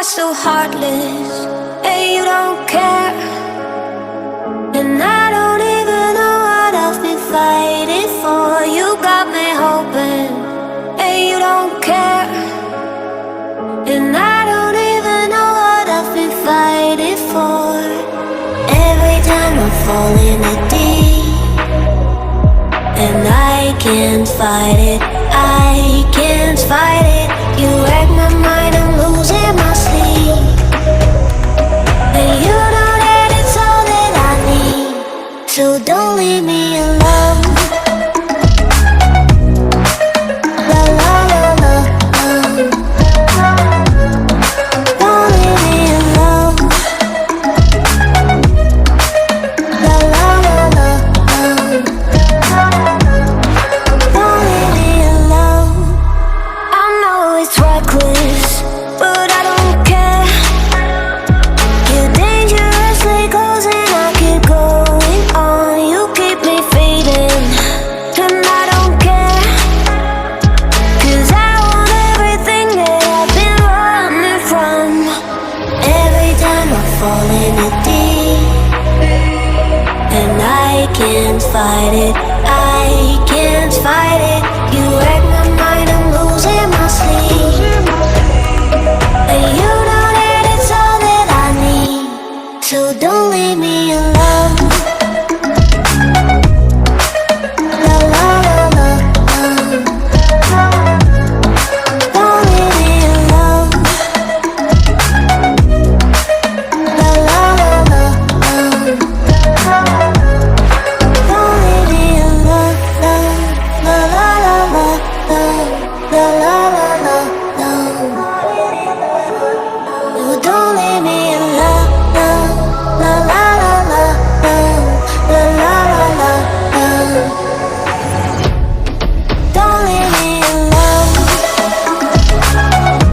are so heartless, and you don't care. And I don't even know what I've been fighting for. You got me hoping, and you don't care. And I don't even know what I've been fighting for. Every time I fall in the deep, and I can't fight it, I can't fight it. You wreck my mind, I'm losing my sleep. And you know that it's all that I need, so don't leave me alone. La la la la la. Don't leave me alone. La la la la la. Don't leave me alone. I know it's reckless, but I don't care. You're dangerously close and I keep going on. You keep me fading, and I don't care. 'Cause I want everything that I've been running from. Every time I fall in the deep, and I can't fight it, I can't fight it.